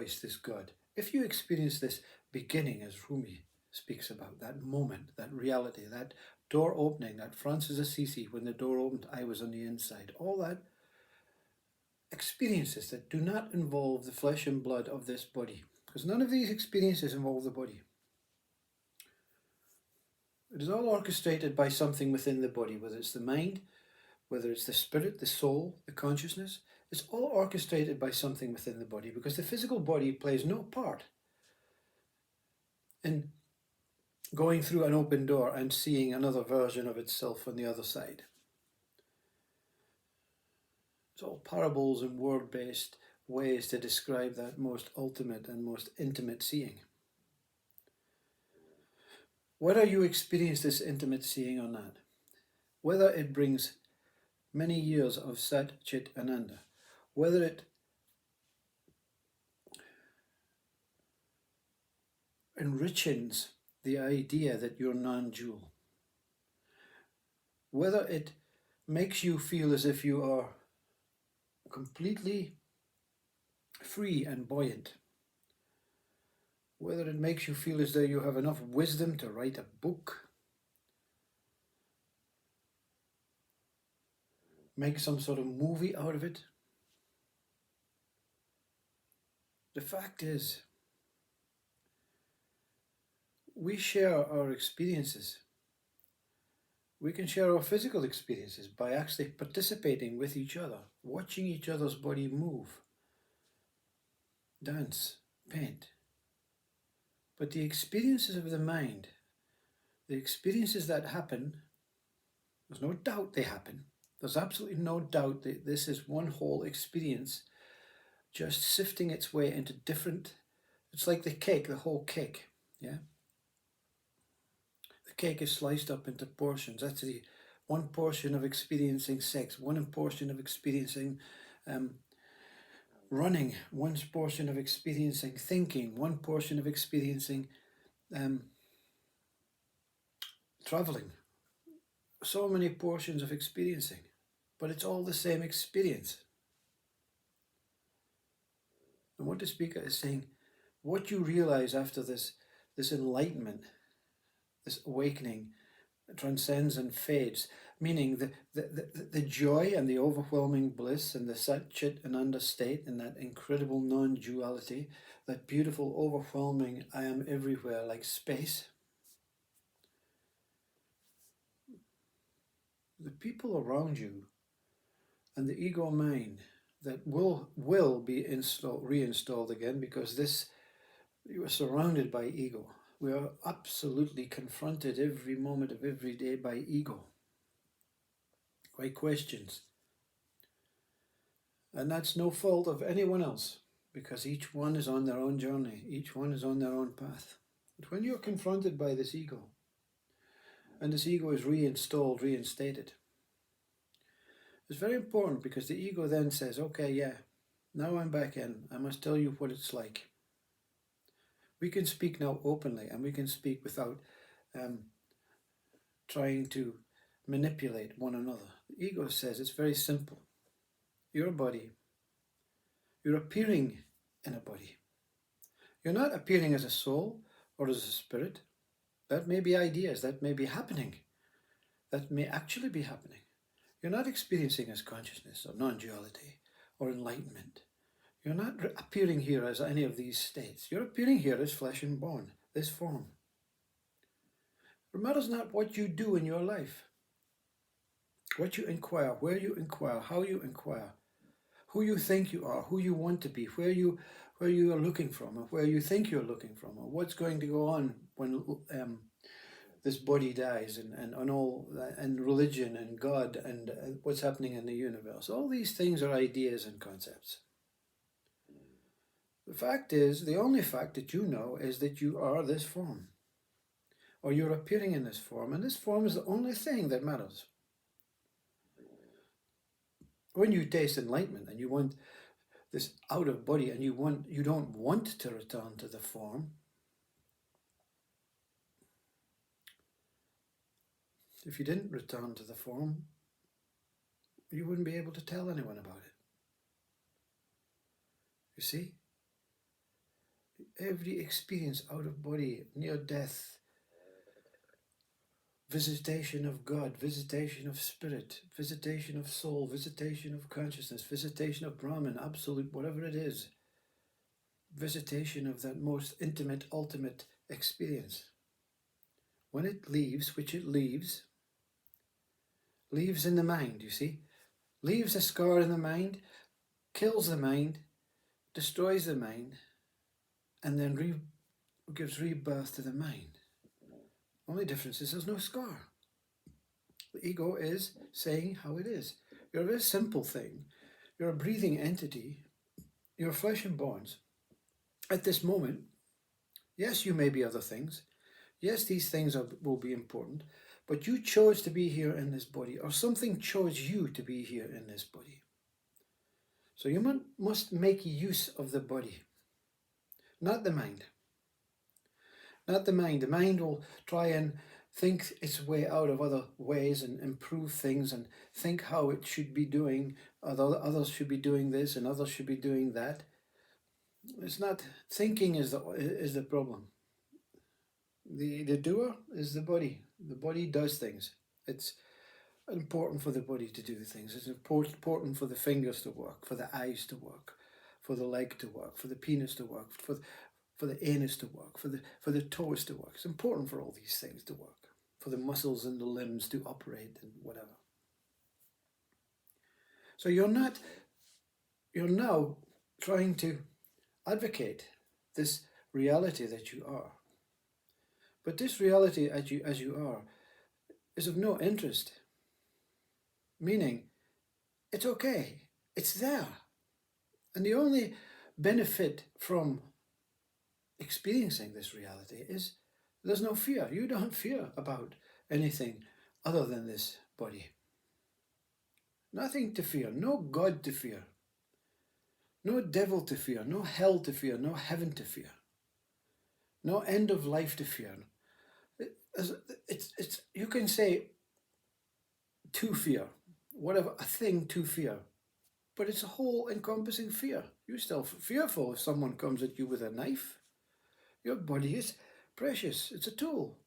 voice, this God, if you experience this beginning, as Rumi speaks about, that moment, that reality, that door opening, that Francis Assisi, when the door opened, I was on the inside, all that experiences that do not involve the flesh and blood of this body, because none of these experiences involve the body. It is all orchestrated by something within the body, whether it's the mind, whether it's the spirit, the soul, the consciousness. It's all orchestrated by something within the body, because the physical body plays no part in going through an open door and seeing another version of itself on the other side. It's all parables and word-based ways to describe that most ultimate and most intimate seeing. Whether you experience this intimate seeing or not, whether it brings many years of Sat Chit Ananda, whether it enriches the idea that you're non-dual, whether it makes you feel as if you are completely free and buoyant, whether it makes you feel as though you have enough wisdom to write a book, make some sort of movie out of it. The fact is, we share our experiences. We can share our physical experiences by actually participating with each other, watching each other's body move, dance, paint. But the experiences of the mind, the experiences that happen, there's no doubt they happen. There's absolutely no doubt that this is one whole experience just sifting its way into different, it's like the cake, the whole cake, yeah? The cake is sliced up into portions. That's the one portion of experiencing sex, one portion of experiencing running, one portion of experiencing thinking, one portion of experiencing traveling. So many portions of experiencing, but it's all the same experience. And what the speaker is saying, what you realize after this enlightenment, this awakening, transcends and fades, meaning the joy and the overwhelming bliss and the Sat Chit Ananda state and that incredible non-duality, that beautiful overwhelming I am everywhere like space. The people around you and the ego mind that will be reinstalled again, because you are surrounded by ego. We are absolutely confronted every moment of every day by ego, by questions. And that's no fault of anyone else, because each one is on their own journey, each one is on their own path. But when you're confronted by this ego, and this ego is reinstated, it's very important, because the ego then says, okay, yeah, now I'm back in, I must tell you what it's like. We can speak now openly, and we can speak without trying to manipulate one another. The ego says it's very simple. You're a body. You're appearing in a body. You're not appearing as a soul or as a spirit. That may be ideas, that may be happening. That may actually be happening. You're not experiencing as consciousness or non-duality or enlightenment. You're not appearing here as any of these states. You're appearing here as flesh and bone, this form. It matters not what you do in your life, what you inquire, where you inquire, how you inquire, who you think you are, who you want to be, where you are looking from, or where you think you're looking from, or what's going to go on when this body dies, and all, and religion and God and what's happening in the universe. All these things are ideas and concepts. The fact is, the only fact that you know is that you are this form, or you're appearing in this form, and this form is the only thing that matters. When you taste enlightenment and you want this out of body, and you don't want to return to the form, if you didn't return to the form, you wouldn't be able to tell anyone about it. You see? every experience out of body, near death, visitation of God, visitation of spirit, visitation of soul, visitation of consciousness, visitation of Brahman, absolute, whatever it is, visitation of that most intimate, ultimate experience. When it leaves, which it leaves in the mind, you see, leaves a scar in the mind, kills the mind, destroys the mind, and then gives rebirth to the mind. Only difference is there's no scar. The ego is saying how it is. You're a very simple thing. You're a breathing entity. You're flesh and bones. At this moment, yes, you may be other things. Yes, these things will be important, but you chose to be here in this body, or something chose you to be here in this body. So you must make use of the body, not the mind. Not the mind. The mind will try and think its way out of other ways and improve things and think how it should be doing. Others should be doing this and others should be doing that. It's not thinking is the problem. The doer is the body. The body does things. It's important for the body to do things. It's important for the fingers to work, for the eyes to work, for the leg to work, for the penis to work, for the anus to work, for the toes to work. It's important for all these things to work, for the muscles and the limbs to operate and whatever. So you're now trying to advocate this reality that you are. But this reality as you are is of no interest. Meaning, it's okay, it's there. And the only benefit from experiencing this reality is there's no fear. You don't fear about anything other than this body. Nothing to fear, no God to fear, no devil to fear, no hell to fear, no heaven to fear, no end of life to fear. It's you can say to fear, whatever, a thing to fear, but it's a whole encompassing fear. You're still fearful if someone comes at you with a knife. Your body is precious. It's a tool.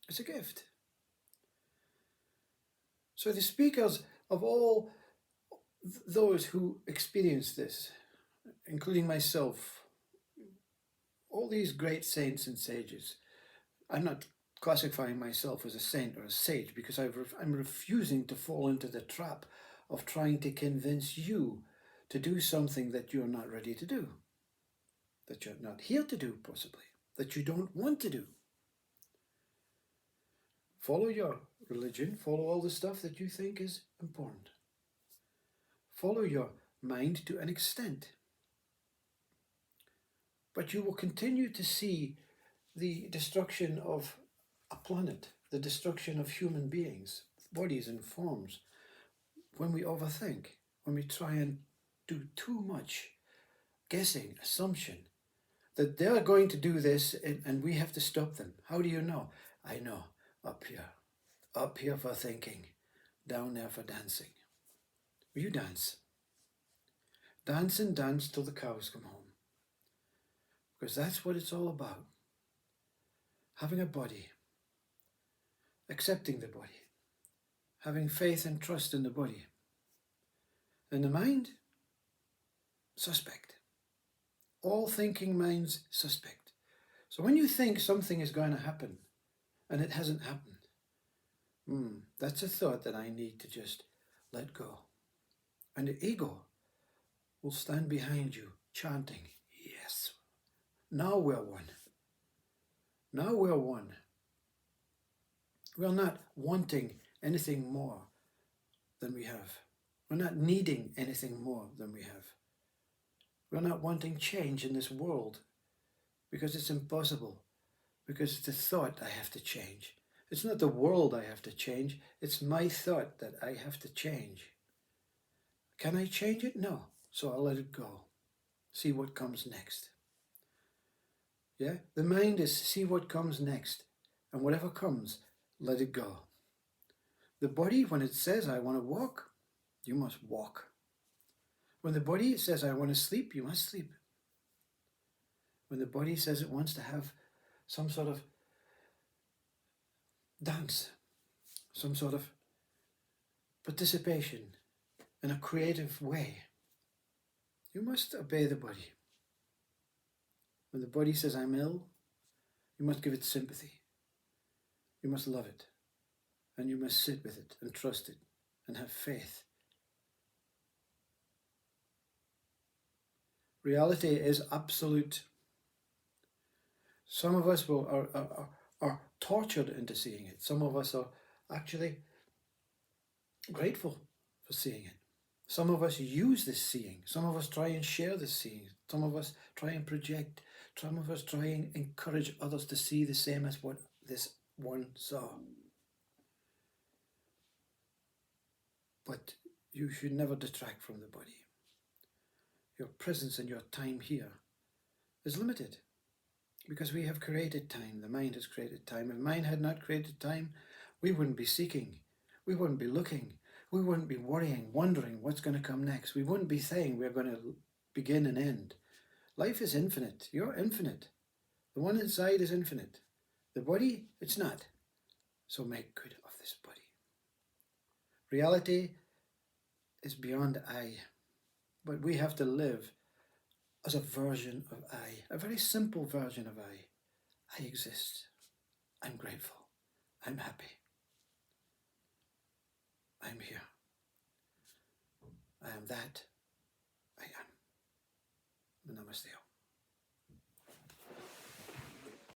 It's a gift. So the speakers of all those who experience this, including myself, all these great saints and sages, I'm not classifying myself as a saint or a sage because I'm refusing to fall into the trap of trying to convince you to do something that you're not ready to do, that you're not here to do possibly, that you don't want to do. Follow your religion, follow all the stuff that you think is important. Follow your mind to an extent. But you will continue to see the destruction of a planet, the destruction of human beings, bodies and forms, when we overthink, when we try and do too much guessing, assumption, that they're going to do this and we have to stop them. How do you know? I know, up here for thinking, down there for dancing. You dance. Dance and dance till the cows come home. Because that's what it's all about. Having a body, accepting the body, having faith and trust in the body. And the mind, suspect. All thinking minds suspect. So when you think something is going to happen and it hasn't happened, that's a thought that I need to just let go. And the ego will stand behind you chanting, yes, now we're one. Now we're one. We're not wanting anything more than we have. We're not needing anything more than we have. We're not wanting change in this world because it's impossible, because it's the thought I have to change. It's not the world I have to change, it's my thought that I have to change. Can I change it? No. So I'll let it go. See what comes next. Yeah? The mind is see what comes next. And whatever comes, let it go. The body, when it says, I want to walk, you must walk. When the body says, I want to sleep, you must sleep. When the body says it wants to have some sort of dance, some sort of participation in a creative way, you must obey the body. When the body says, I'm ill, you must give it sympathy. You must love it. And you must sit with it and trust it and have faith. Reality is absolute. Some of us are tortured into seeing it. Some of us are actually grateful for seeing it. Some of us use this seeing. Some of us try and share this seeing. Some of us try and project. Some of us try and encourage others to see the same as what this one saw. But you should never detract from the body. Your presence and your time here is limited because we have created time. The mind has created time. If mind had not created time, we wouldn't be seeking. We wouldn't be looking. We wouldn't be worrying, wondering what's going to come next. We wouldn't be saying we're going to begin and end. Life is infinite. You're infinite. The one inside is infinite. The body, it's not. So make good of this body. Reality is beyond I, but we have to live as a version of I, a very simple version of I. I exist. I'm grateful. I'm happy. I'm here. I am that